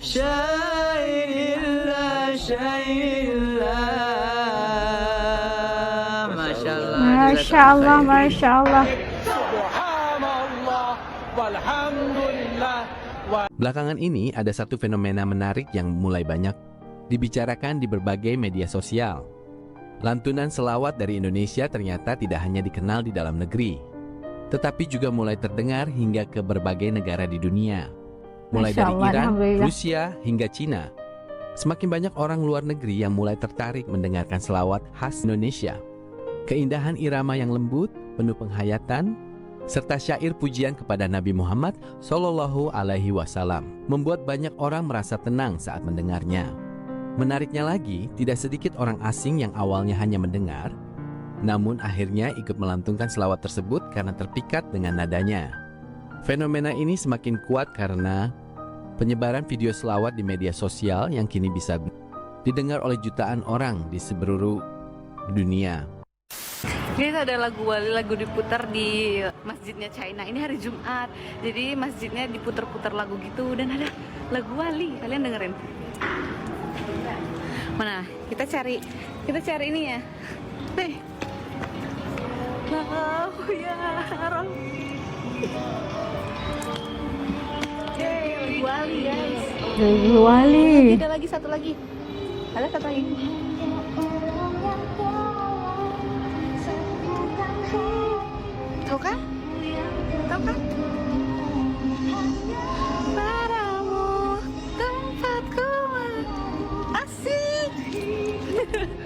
syairillah syairillah. Masya Allah. Masya Allah, Masya Allah. Subhanallah walhamdulillah. Belakangan ini ada satu fenomena menarik yang mulai banyak dibicarakan di berbagai media sosial. Lantunan selawat dari Indonesia ternyata tidak hanya dikenal di dalam negeri, tetapi juga mulai terdengar hingga ke berbagai negara di dunia. Mulai Masya dari Allah, Iran, Alhamdulillah. Rusia, hingga Cina. Semakin banyak orang luar negeri yang mulai tertarik mendengarkan selawat khas Indonesia. Keindahan irama yang lembut, penuh penghayatan, serta syair pujian kepada Nabi Muhammad Shallallahu Alaihi Wasallam membuat banyak orang merasa tenang saat mendengarnya. Menariknya lagi, tidak sedikit orang asing yang awalnya hanya mendengar, namun akhirnya ikut melantungkan selawat tersebut karena terpikat dengan nadanya. Fenomena ini semakin kuat karena penyebaran video selawat di media sosial yang kini bisa didengar oleh jutaan orang di seluruh dunia. Ini ada lagu Wali, lagu diputar di masjidnya China. Ini hari Jumat, jadi masjidnya diputar-putar lagu gitu dan ada lagu Wali. Kalian dengerin? Mana? Kita cari ini ya. Nih. Allahu ya Rabbi. Lagu Wali guys. Lagu Wali. Ada lagi satu lagi. Ada satu lagi. Tahu kan? Tahu kan? Padamu tempatku asik.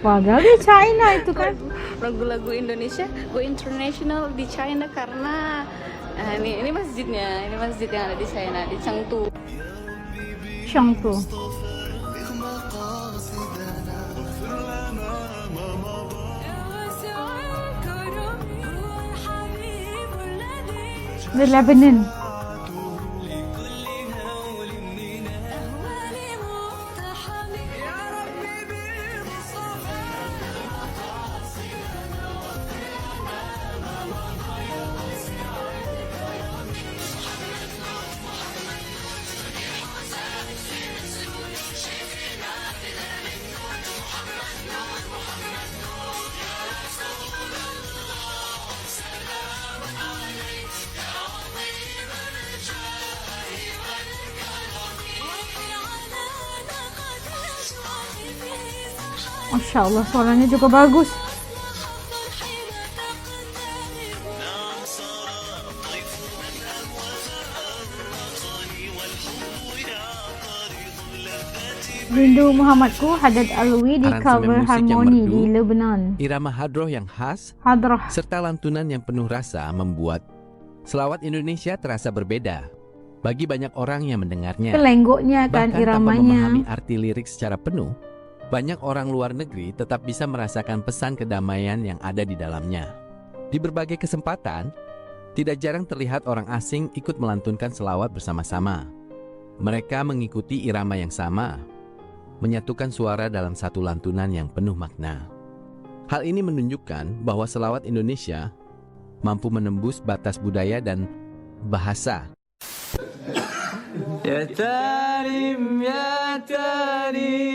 Wah, dari China itu kan. Lagu-lagu Indonesia go international di China karena ini masjidnya, ini masjid yang ada di China, di Chengdu. Chengdu. Di Lebanon. Masya Allah, suaranya juga bagus. Rindu Muhammadku, Haddad Alwi di Aransemen cover musik yang harmoni merdu, di Lebanon. Irama hadroh yang khas, Hadrah. serta lantunan yang penuh rasa membuat selawat Indonesia terasa berbeda bagi banyak orang yang mendengarnya. Kelenggoknya kan, Bahkan tanpa iramanya. memahami arti lirik secara penuh, banyak orang luar negeri tetap bisa merasakan pesan kedamaian yang ada di dalamnya. Di berbagai kesempatan, tidak jarang terlihat orang asing ikut melantunkan selawat bersama-sama. Mereka mengikuti irama yang sama, menyatukan suara dalam satu lantunan yang penuh makna. Hal ini menunjukkan bahwa selawat Indonesia mampu menembus batas budaya dan bahasa. Ya Tarim, ya Tarim,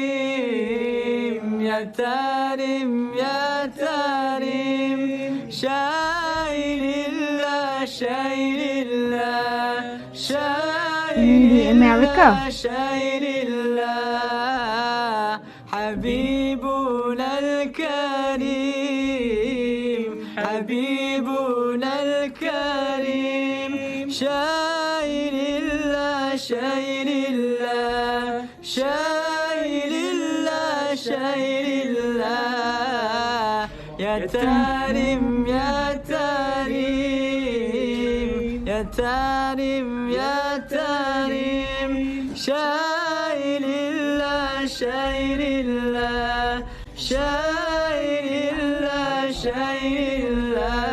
ya Tarim, ya Tarim, syairillah, syairillah, Di Amerika. syairillah, habibuna al-karim, habibuna al-karim, syairillah, syairillah, syairillah, syairillah, ya Tarim, ya Tarim, ya Tarim, ya Tarim, syairillah, syairillah, syairillah, syairillah.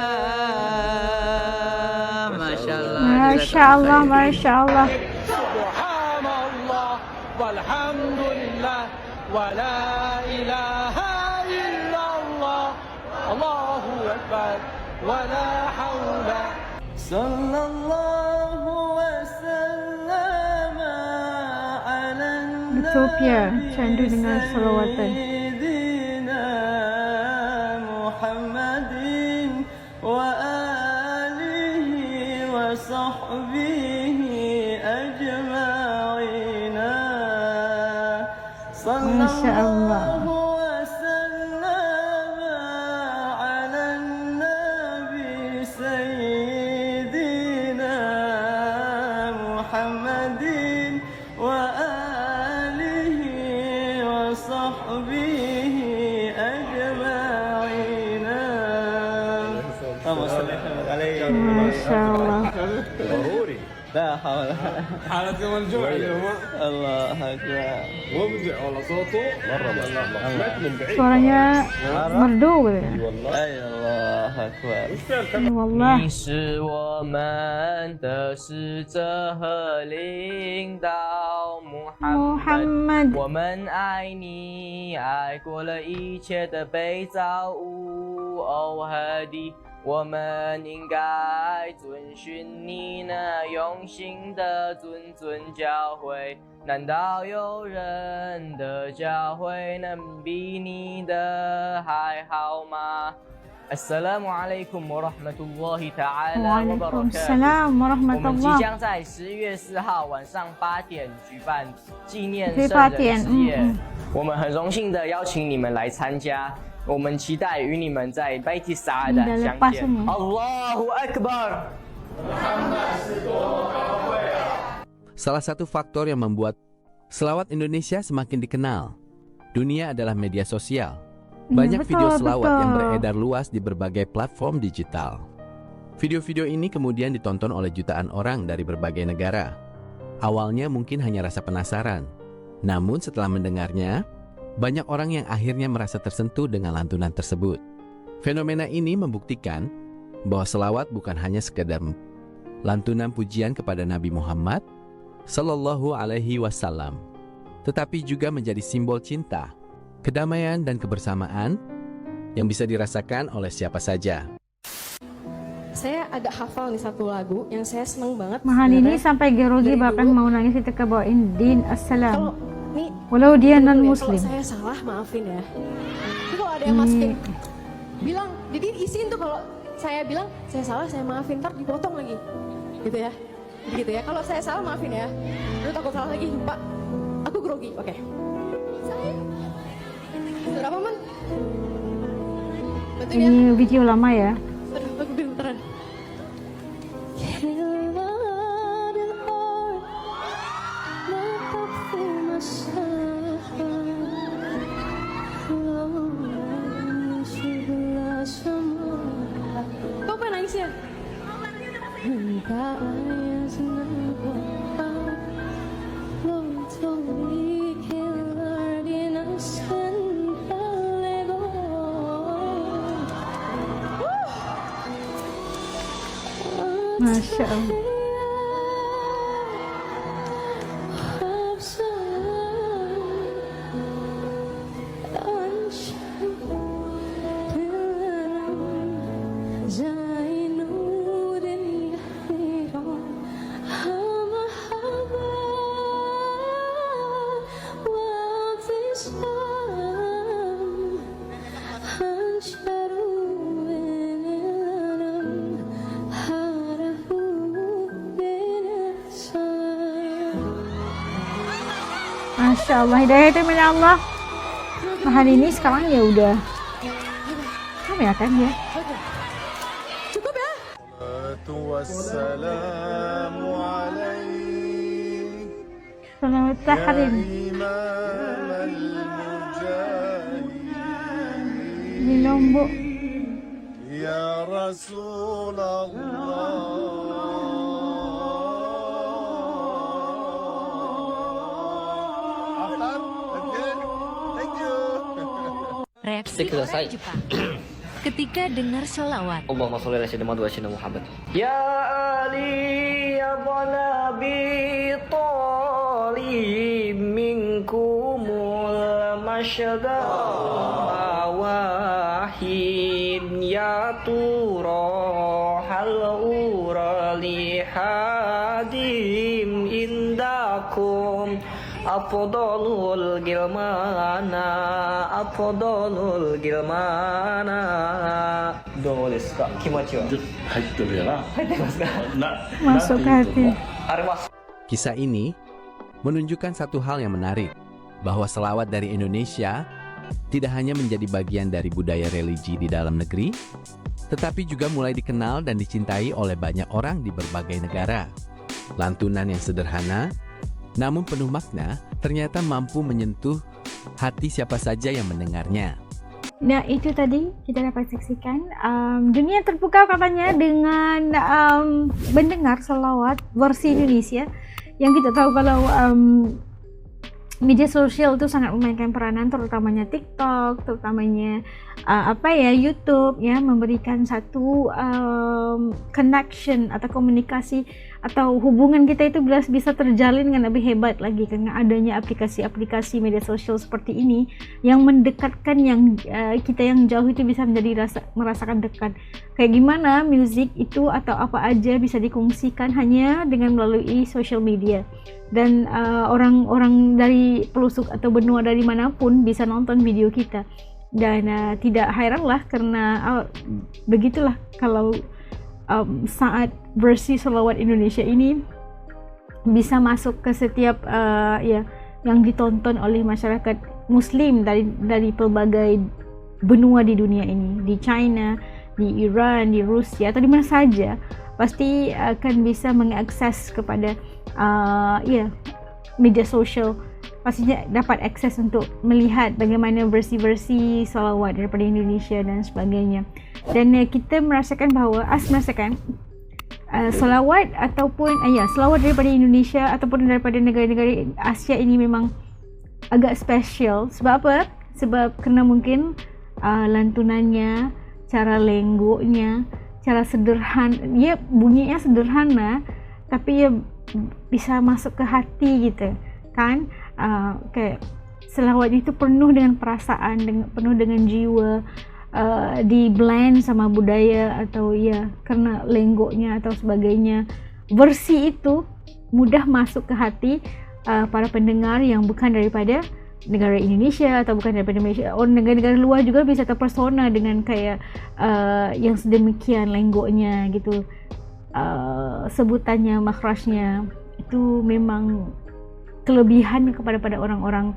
Masya Allah. Masya Allah, Masya Allah. Subhanallah walhamdulillah wa la ilaha illallah. Allahu akbar wa la hawla. Sallallahu wa sallama ala Ethiopia candu dengan selawatan. سيدنا محمد وآله وصحبه أجمعين صلى Masya Allah. الله وسلم على النبي سيدنا محمد وآله وصحبه أجمعين اللهم صل عليه Masya Allah. لا حول حالة يوم الجمعة اليوم الله أكبر مبدع والله صوته مرة سمعت من بعيد Suaranya merdu gitu. أي الله أكبر Wallah. 你是我们的使者和领导Muhammad. 我们爱你，爱过了一切的被造物。哦，和你，我们应该遵循你那用心的谆教诲。难道有人的教诲能比你的还好吗？Assalamualaikum warahmatullahi ta'ala wabarakatuh。 Waalaikumsalam 我们即 warahmatullah. 将在10月4号晚上8点举办纪念对圣8点人之夜嗯嗯。我们很荣幸的邀请你们来参加，我们期待与你们在 Baiti Sa'adah Dah 相 lepas 见。 semua. Allahu Akbar。 Salah satu faktor yang membuat selawat Indonesia semakin dikenal dunia adalah media sosial. Banyak betul, video selawat yang betul. beredar luas di berbagai platform digital. Video-video ini kemudian ditonton oleh jutaan orang dari berbagai negara. Awalnya mungkin hanya rasa penasaran, namun setelah mendengarnya, banyak orang yang akhirnya merasa tersentuh dengan lantunan tersebut. Fenomena ini membuktikan bahwa selawat bukan hanya sekedar lantunan pujian kepada Nabi Muhammad Sallallahu Alaihi Wasallam, tetapi juga menjadi simbol cinta, kedamaian dan kebersamaan yang bisa dirasakan oleh siapa saja. Saya agak hafal nih satu lagu yang saya seneng banget. Mahal ini sebenarnya. sampai Gerogi Dari bahkan dulu. mau nangis ketika bawain din assalam. Kalau nih Walau dia dulu non ya, muslim. Kalau saya salah maafin ya. Tapi kalau ada yang masukin bilang, jadi isiin tuh kalau saya bilang saya salah saya maafin, ntar dipotong lagi, gitu ya. Gitu ya. Kalau saya salah maafin ya. Lu takut salah lagi, Pak. Aku grogi, oke. Saya. Sudah apa man? Betul ya? Ini video lama ya. Aduh, aku gemeteran. Kau pengen nangis ya? Masya Allah. Masya Allah, hidayah itu milik Allah. Mahal ini sekarang ya udah apa ya kan ya? Cukup ya? والسلام عليك Selamat tahrim إمام المجاهدين di Lombok. يا رسول الله Reaksi orang Jepang ketika dengar selawat. Allahumma sholli ala sayyidina Muhammad wa sayyidina Muhammad. Ya Ali ya Nabi Talib minkumul masyada wahid ya tura hal ura li hadim indakum Afdalul gilmana, afdalul gilmana. Do desu ka? Kimachi wa? 入ってるやな。入ってますか？ Masuk ke hati. Arimasu. Kisah ini menunjukkan satu hal yang menarik, bahwa selawat dari Indonesia tidak hanya menjadi bagian dari budaya religi di dalam negeri, tetapi juga mulai dikenal dan dicintai oleh banyak orang di berbagai negara. Lantunan yang sederhana, namun penuh makna, ternyata mampu menyentuh hati siapa saja yang mendengarnya. Nah, itu tadi kita dapat saksikan dunia terpukau katanya dengan mendengar selawat versi Indonesia, yang kita tahu kalau media sosial itu sangat memainkan peranan, terutamanya TikTok, terutamanya YouTube ya, memberikan satu connection atau komunikasi atau hubungan kita itu bisa terjalin dengan lebih hebat lagi karena adanya aplikasi-aplikasi media sosial seperti ini yang mendekatkan kita yang jauh itu bisa merasakan dekat. Kayak gimana musik itu atau apa aja bisa dikongsikan hanya dengan melalui social media. Dan orang-orang dari pelosok atau benua dari manapun bisa nonton video kita, dan tidak heranlah karena begitulah kalau saat versi selawat Indonesia ini bisa masuk ke setiap yang ditonton oleh masyarakat Muslim dari pelbagai benua di dunia ini, di China, di Iran, di Rusia atau di mana saja, pasti akan bisa mengakses kepada media sosial, pastinya dapat akses untuk melihat bagaimana versi-versi salawat daripada Indonesia dan sebagainya. Dan kita merasakan bahawa salawat ataupun salawat daripada Indonesia ataupun daripada negara-negara Asia ini memang agak spesial. Sebab apa? Sebab kerana mungkin lantunannya, cara lenggoknya, cara sederhana, bunyinya sederhana tapi bisa masuk ke hati gitu kan. Kayak selawat itu penuh dengan perasaan, penuh dengan jiwa, di blend sama budaya atau karena lenggoknya atau sebagainya. Versi itu mudah masuk ke hati para pendengar yang bukan daripada negara Indonesia atau bukan daripada Malaysia. Orang negara-negara luar juga bisa terpersona dengan kayak yang sedemikian lenggoknya gitu. Sebutannya, makhrajnya itu memang kelebihan kepada orang-orang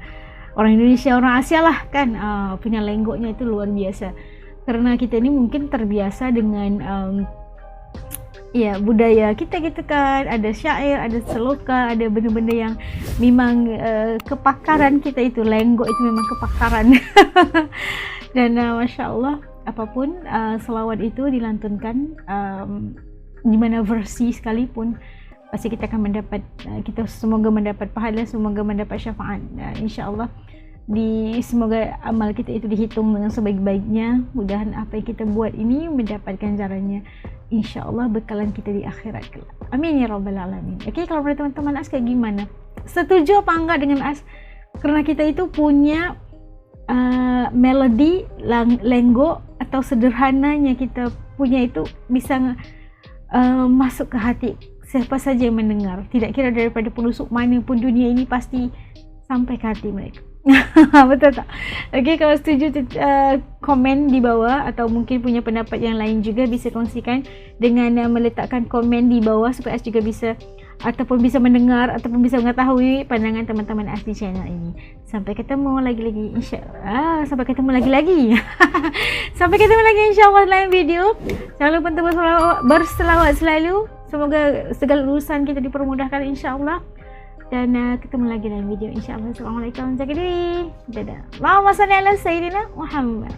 Indonesia, orang Asia lah kan, punya lenggoknya itu luar biasa. Karena kita ini mungkin terbiasa dengan budaya kita gitu kan, ada syair, ada seloka, ada benda-benda yang memang kepakaran kita itu, lenggok itu memang kepakaran. Dan Masya Allah, apapun selawat itu dilantunkan di mana versi sekalipun, pasti kita akan mendapat, kita semoga mendapat pahala, semoga mendapat syafaat, insya Allah. Semoga amal kita itu dihitung dengan sebaik-baiknya. Mudahan apa yang kita buat ini mendapatkan jalannya, insya Allah bekalan kita di akhirat kelak. Amin ya rabbal alamin. Oke, kalau menurut teman-teman As kayak gimana? Setuju apa enggak dengan As? Karena kita itu punya melodi lenggok atau sederhananya kita punya itu bisa masuk ke hati siapa saja yang mendengar, tidak kira daripada pelosok mana pun dunia ini, pasti sampai ke hati mereka. Betul tak? Okey, kalau setuju komen di bawah, atau mungkin punya pendapat yang lain juga bisa kongsikan dengan meletakkan komen di bawah supaya As juga bisa ataupun bisa mendengar ataupun bisa mengetahui pandangan teman-teman As di channel ini. Sampai ketemu lagi-lagi insya-Allah. Sampai ketemu lagi-lagi. Sampai ketemu lagi insya-Allah dalam video. Jangan lupa untuk berselawat selalu. Semoga segala urusan kita dipermudahkan insya-Allah. Dan ketemu lagi dalam video insya-Allah. Assalamualaikum. Jaga diri. Dadah. Allahumma shalli ala sayyidina Muhammad.